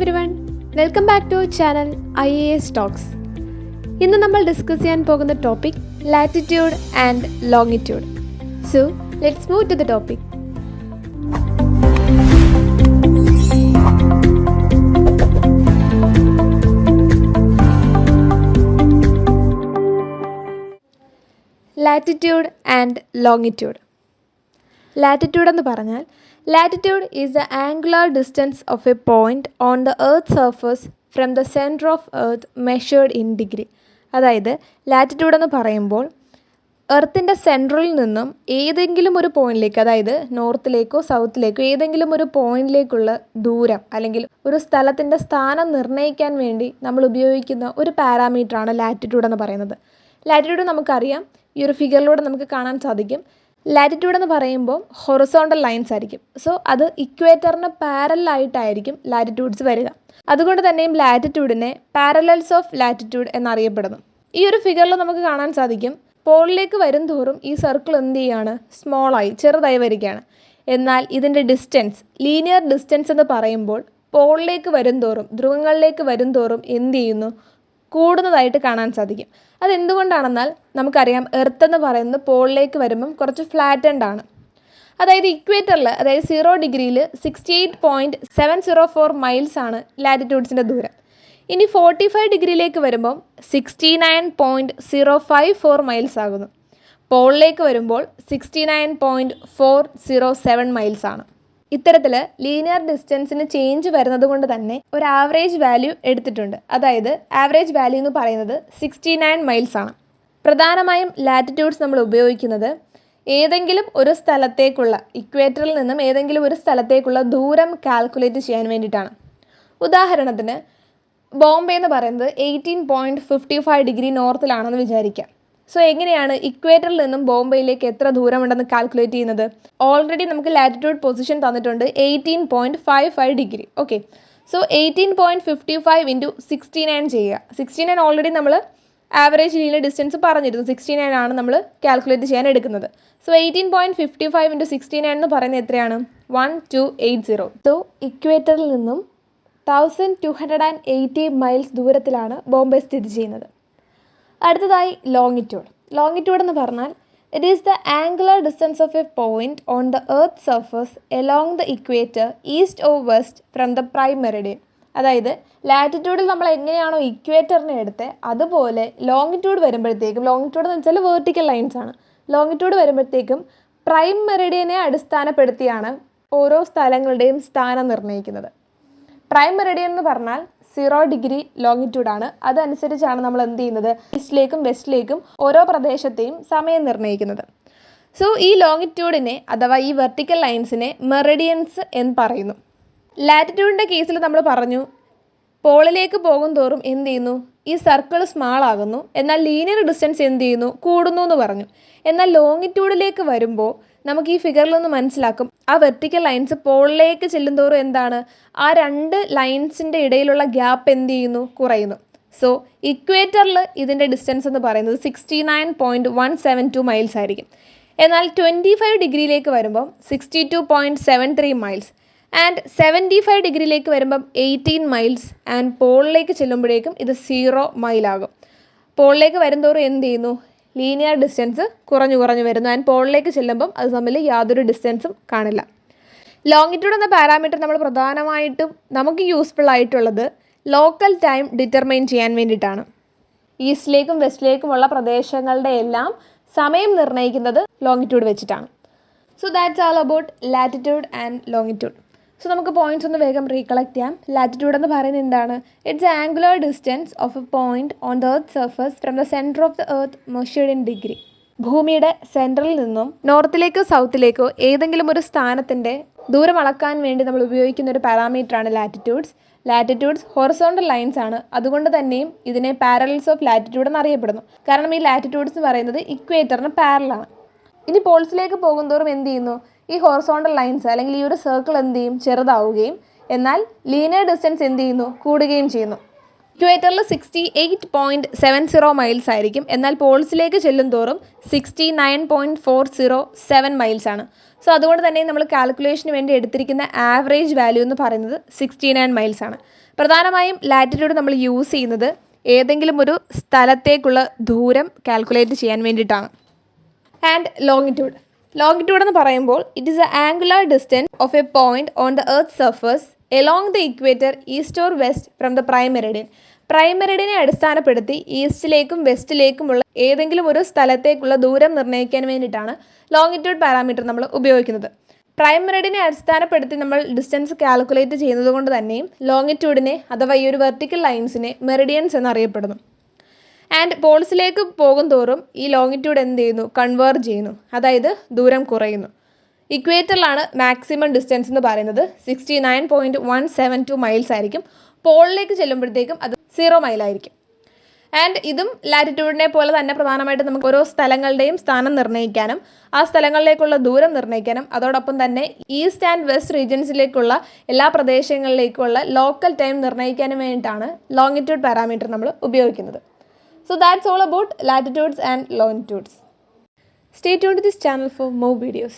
everyone, welcome back to our channel IAS Talks. ഇന്ന് നമ്മൾ discuss ചെയ്യാൻ പോകുന്ന topic latitude and longitude. So let's move to the topic. Latitude and longitude. Latitude എന്ന് പറഞ്ഞാൽ latitude is the angular distance of a point on the earth's surface from the center of earth measured in degree. അതായത് latitude എന്ന് പറയുമ്പോൾ എർത്തിൻ്റെ സെൻട്രലിൽ നിന്നും ഏതെങ്കിലും ഒരു പോയിന്റിലേക്ക്, അതായത് നോർത്തിലേക്കോ സൗത്തിലേക്കോ ഏതെങ്കിലും ഒരു പോയിന്റിലേക്കുള്ള ദൂരം അല്ലെങ്കിൽ ഒരു സ്ഥലത്തിൻ്റെ സ്ഥാനം നിർണ്ണയിക്കാൻ വേണ്ടി നമ്മൾ ഉപയോഗിക്കുന്ന ഒരു പാരാമീറ്ററാണ് ലാറ്റിറ്റ്യൂഡ് എന്ന് പറയുന്നത്. ലാറ്റിറ്റ്യൂഡ് നമുക്കറിയാം, ഈ ഒരു ഫിഗറിലൂടെ നമുക്ക് കാണാൻ സാധിക്കും. ലാറ്റിറ്റ്യൂഡ് എന്ന് പറയുമ്പോൾ ഹൊറിസോണ്ടൽ ലൈൻസ് ആയിരിക്കും. സോ അത് ഇക്വേറ്ററിന് പാരലായിട്ടായിരിക്കും ലാറ്റിറ്റ്യൂഡ്സ് വരിക. അതുകൊണ്ട് തന്നെയും ലാറ്റിറ്റ്യൂഡിനെ പാരലൽസ് ഓഫ് ലാറ്റിറ്റ്യൂഡ് എന്നറിയപ്പെടുന്നു. ഈ ഒരു ഫിഗറിൽ നമുക്ക് കാണാൻ സാധിക്കും, പോളിലേക്ക് വരും തോറും ഈ സർക്കിൾ എന്ത് ചെയ്യുകയാണ്, സ്മോളായി ചെറുതായി വരികയാണ്. എന്നാൽ ഇതിൻ്റെ ഡിസ്റ്റൻസ്, ലീനിയർ ഡിസ്റ്റൻസ് എന്ന് പറയുമ്പോൾ പോളിലേക്ക് വരും തോറും, ധ്രുവങ്ങളിലേക്ക് വരും തോറും എന്ത് ചെയ്യുന്നു, കൂടുന്നതായിട്ട് കാണാൻ സാധിക്കും. അതെന്തുകൊണ്ടാണെന്നാൽ നമുക്കറിയാം, എർത്ത് എന്ന് പറയുന്നത് പോളിലേക്ക് വരുമ്പം കുറച്ച് ഫ്ലാറ്റൻഡ് ആണ്. അതായത് ഇക്വേറ്ററിൽ, അതായത് 0 ഡിഗ്രിയിൽ 68.704 മൈൽസ് ആണ് ലാറ്റിറ്റ്യൂഡ്സിൻ്റെ ദൂരം. ഇനി 45 ഡിഗ്രിയിലേക്ക് വരുമ്പം 69.054 മൈൽസ് ആകുന്നു. പോളിലേക്ക് വരുമ്പോൾ 69.407 മൈൽസ് ആണ്. ഇത്തരത്തിൽ ലീനിയർ ഡിസ്റ്റൻസിന് ചേഞ്ച് വരുന്നത് കൊണ്ട് തന്നെ ഒരു ആവറേജ് വാല്യൂ എടുത്തിട്ടുണ്ട്. അതായത് ആവറേജ് വാല്യൂ എന്ന് പറയുന്നത് 69 മൈൽസ് ആണ്. പ്രധാനമായും ലാറ്റിറ്റ്യൂഡ്സ് നമ്മൾ ഉപയോഗിക്കുന്നത് ഏതെങ്കിലും ഒരു സ്ഥലത്തേക്കുള്ള, ഇക്വേറ്ററിൽ നിന്നും ഏതെങ്കിലും ഒരു സ്ഥലത്തേക്കുള്ള ദൂരം കാൽക്കുലേറ്റ് ചെയ്യാൻ വേണ്ടിയിട്ടാണ്. ഉദാഹരണത്തിന് ബോംബെ എന്ന് പറയുന്നത് 18.55 ഡിഗ്രി നോർത്തിലാണെന്ന് വിചാരിക്കാം. സോ എങ്ങനെയാണ് ഇക്വേറ്ററിൽ നിന്നും ബോംബെയിലേക്ക് എത്ര ദൂരമുണ്ടെന്ന് കാൽക്കുലേറ്റ് ചെയ്യുന്നത്? ഓൾറെഡി നമുക്ക് ലാറ്റിറ്റ്യൂഡ് പൊസിഷൻ തന്നിട്ടുണ്ട് 18.55 ഡിഗ്രി. ഓക്കെ, സോ 18.55 ഇൻറ്റു 69 ചെയ്യുക. 69 ഓൾറെഡി നമ്മൾ ആവറേജ് ലീനിയർ ഡിസ്റ്റൻസ് പറഞ്ഞിരുന്നു, 69 ആണ് നമ്മൾ കാൽക്കുലേറ്റ് ചെയ്യാൻ എടുക്കുന്നത്. സോ 18.55 ഇൻറ്റു 69 എന്ന് പറയുന്നത് എത്രയാണ്? 1280. സോ ഇക്വേറ്ററിൽ നിന്നും 1280 മൈൽസ് ദൂരത്തിലാണ് ബോംബെ സ്ഥിതി ചെയ്യുന്നത്. അടുത്തതായി ലോങ്ങിറ്റ്യൂഡ്. ലോങ്ങിറ്റ്യൂഡ് എന്ന് പറഞ്ഞാൽ it is the angular distance of a point on the earth surface along the equator east or west from the prime Meridian. അതായത് ലാറ്റിറ്റ്യൂഡിൽ നമ്മൾ എങ്ങനെയാണോ ഇക്വേറ്ററിനെ എടുത്തത്, അതുപോലെ ലോങ്ങിറ്റ്യൂഡ് വരുമ്പോഴത്തേക്കും, ലോങ്ങിറ്റ്യൂഡ് എന്ന് വെച്ചാൽ വേർട്ടിക്കൽ ലൈൻസ് ആണ്, ലോങ്ങിറ്റ്യൂഡ് വരുമ്പോഴത്തേക്കും പ്രൈം മെറിഡിയനെ അടിസ്ഥാനപ്പെടുത്തിയാണ് ഓരോ സ്ഥലങ്ങളുടെയും സ്ഥാനം നിർണ്ണയിക്കുന്നത്. പ്രൈം മെറിഡിയൻ എന്ന് പറഞ്ഞാൽ 0 ഡിഗ്രി ലോങ്ങിറ്റ്യൂഡാണ്. അതനുസരിച്ചാണ് നമ്മൾ എന്ത് ചെയ്യുന്നത്, ഈസ്റ്റിലേക്കും വെസ്റ്റിലേക്കും ഓരോ പ്രദേശത്തെയും സമയം നിർണ്ണയിക്കുന്നത്. സോ ഈ ലോങ്ങിറ്റ്യൂഡിനെ അഥവാ ഈ വെർട്ടിക്കൽ ലൈൻസിനെ മെറിഡിയൻസ് എന്ന് പറയുന്നു. ലാറ്റിറ്റ്യൂഡിൻ്റെ കേസിൽ നമ്മൾ പറഞ്ഞു, പോളിലേക്ക് പോകും തോറും എന്ത് ചെയ്യുന്നു, ഈ സർക്കിൾ സ്മാൾ ആകുന്നു. എന്നാൽ ലീനിയർ ഡിസ്റ്റൻസ് എന്ത് ചെയ്യുന്നു, കൂടുന്നു എന്ന് പറഞ്ഞു. എന്നാൽ ലോങ്ങിറ്റ്യൂഡിലേക്ക് വരുമ്പോൾ നമുക്ക് ഈ ഫിഗറിൽ നിന്ന് മനസ്സിലാക്കും, ആ വെർട്ടിക്കൽ ലൈൻസ് പോളിലേക്ക് ചെല്ലുന്തോറും എന്താണ്, ആ രണ്ട് ലൈൻസിൻ്റെ ഇടയിലുള്ള ഗ്യാപ്പ് എന്ത് ചെയ്യുന്നു, കുറയുന്നു. സോ ഇക്വേറ്ററിൽ ഇതിൻ്റെ ഡിസ്റ്റൻസ് എന്ന് പറയുന്നത് 69.172 മൈൽസ് ആയിരിക്കും. എന്നാൽ 25 ഡിഗ്രിയിലേക്ക് വരുമ്പം 62.73 മൈൽസ്, ആൻഡ് 75 ഡിഗ്രിയിലേക്ക് വരുമ്പം 18 മൈൽസ്, ആൻഡ് പോളിലേക്ക് ചെല്ലുമ്പോഴേക്കും ഇത് 0 മൈലാകും. പോളിലേക്ക് വരുന്തോറും എന്ത് ചെയ്യുന്നു, ലീനിയർ ഡിസ്റ്റൻസ് കുറഞ്ഞു വരുന്നു. ആൻഡ് പോളിലേക്ക് ചെല്ലുമ്പം അത് തമ്മിൽ യാതൊരു ഡിസ്റ്റൻസും കാണില്ല. ലോങ്ങിറ്റ്യൂഡ് എന്ന പാരാമീറ്റർ നമ്മൾ പ്രധാനമായിട്ടും നമുക്ക് യൂസ്ഫുൾ ആയിട്ടുള്ളത് ലോക്കൽ ടൈം ഡിറ്റർമൈൻ ചെയ്യാൻ വേണ്ടിയിട്ടാണ്. ഈസ്റ്റിലേക്കും വെസ്റ്റിലേക്കുമുള്ള പ്രദേശങ്ങളുടെ എല്ലാം സമയം നിർണ്ണയിക്കുന്നത് ലോങ്ങിറ്റ്യൂഡ് വെച്ചിട്ടാണ്. So that's all about latitude and longitude. So നമുക്ക് പോയിന്റ്സ് ഒന്ന് വേഗം റീകളക്ട് ചെയ്യാം. ലാറ്റിറ്റ്യൂഡ് എന്ന് പറയുന്നത് എന്താണ്? It's A angular distance of a point on the earth surface from the centre of the earth measured in degree. ഭൂമിയുടെ സെൻട്രലിൽ നിന്നും നോർത്തിലേക്കോ സൗത്തിലേക്കോ ഏതെങ്കിലും ഒരു സ്ഥാനത്തിൻ്റെ ദൂരം അളക്കാൻ വേണ്ടി നമ്മൾ ഉപയോഗിക്കുന്ന ഒരു പാരാമീറ്ററാണ് ലാറ്റിറ്റ്യൂഡ്സ്. ലാറ്റിറ്റ്യൂഡ്സ് ഹൊറിസോണ്ടൽ ലൈൻസ് ആണ്. അതുകൊണ്ട് തന്നെയും ഇതിനെ പാരലൽസ് ഓഫ് ലാറ്റിറ്റ്യൂഡ് എന്നറിയപ്പെടുന്നു. കാരണം ഈ ലാറ്റിറ്റ്യൂഡ്സ് എന്ന് പറയുന്നത് ഇക്വേറ്ററിന് പാരലാണ്. ഇനി പോൾസിലേക്ക് പോകുന്തോറും എന്ത് ചെയ്യുന്നു, ഈ ഹൊറിസോണ്ടൽ ലൈൻസ് അല്ലെങ്കിൽ ഈ ഒരു സർക്കിൾ എന്ത് ചെയ്യും, ചെറുതാവുകയും എന്നാൽ ലീനിയർ ഡിസ്റ്റൻസ് എന്ത് ചെയ്യുന്നു, കൂടുകയും ചെയ്യുന്നു. ഇക്വേറ്ററിൽ 68.70 മൈൽസ് ആയിരിക്കും. എന്നാൽ പോൾസിലേക്ക് ചെല്ലും തോറും 69.407 മൈൽസ് ആണ്. സോ അതുകൊണ്ട് തന്നെ നമ്മൾ കാൽക്കുലേഷന് വേണ്ടി എടുത്തിരിക്കുന്ന ആവറേജ് വാല്യൂ എന്ന് പറയുന്നത് 69 മൈൽസ് ആണ്. പ്രധാനമായും ലാറ്റിറ്റ്യൂഡ് നമ്മൾ യൂസ് ചെയ്യുന്നത് ഏതെങ്കിലും ഒരു സ്ഥലത്തേക്കുള്ള ദൂരം കാൽക്കുലേറ്റ് ചെയ്യാൻ വേണ്ടിയിട്ടാണ്. ആൻഡ് ലോങ്ങിറ്റ്യൂഡ് എന്ന് പറയുമ്പോൾ it is a angular distance of a point on the earth surface along the equator east or west from the prime meridian. Prime മെറിഡിയനെ അടിസ്ഥാനപ്പെടുത്തി ഈസ്റ്റിലേക്കും വെസ്റ്റിലേക്കുമുള്ള ഏതെങ്കിലും ഒരു സ്ഥലത്തേക്കുള്ള ദൂരം നിർണ്ണയിക്കാൻ വേണ്ടിയിട്ടാണ് ലോങ്ങിറ്റ്യൂഡ് പാരാമീറ്റർ നമ്മൾ ഉപയോഗിക്കുന്നത്. പ്രൈം മെറിഡിയനെ അടിസ്ഥാനപ്പെടുത്തി നമ്മൾ ഡിസ്റ്റൻസ് കാൽക്കുലേറ്റ് ചെയ്യുന്നത് കൊണ്ട് തന്നെയും ലോങ്ങിറ്റ്യൂഡിനെ അഥവാ ഈ ഒരു വെർട്ടിക്കൽ ലൈൻസിനെ മെറിഡിയൻസ് എന്നറിയപ്പെടുന്നു. ആൻഡ് പോൾസിലേക്ക് പോകും തോറും ഈ ലോങ്ങിറ്റ്യൂഡ് എന്ത് ചെയ്യുന്നു? കൺവേർജ് ചെയ്യുന്നു, അതായത് ദൂരം കുറയുന്നു. ഇക്വേറ്ററിലാണ് മാക്സിമം ഡിസ്റ്റൻസ് എന്ന് പറയുന്നത് 69.172 മൈൽസ് ആയിരിക്കും. പോളിലേക്ക് ചെല്ലുമ്പോഴത്തേക്കും അത് 0 മൈലായിരിക്കും. ആൻഡ് ഇതും ലാറ്റിറ്റ്യൂഡിനെ പോലെ തന്നെ പ്രധാനമായിട്ടും നമുക്ക് ഓരോ സ്ഥലങ്ങളുടെയും സ്ഥാനം നിർണ്ണയിക്കാനും ആ സ്ഥലങ്ങളിലേക്കുള്ള ദൂരം നിർണ്ണയിക്കാനും അതോടൊപ്പം തന്നെ ഈസ്റ്റ് ആൻഡ് വെസ്റ്റ് റീജിയൻസിലേക്കുള്ള എല്ലാ പ്രദേശങ്ങളിലേക്കുള്ള ലോക്കൽ ടൈം നിർണ്ണയിക്കാനും വേണ്ടിയിട്ടാണ് ലോങ്ങിറ്റ്യൂഡ് പാരാമീറ്റർ നമ്മൾ ഉപയോഗിക്കുന്നത്. So that's all about latitudes and longitudes. Stay tuned to this channel for more videos.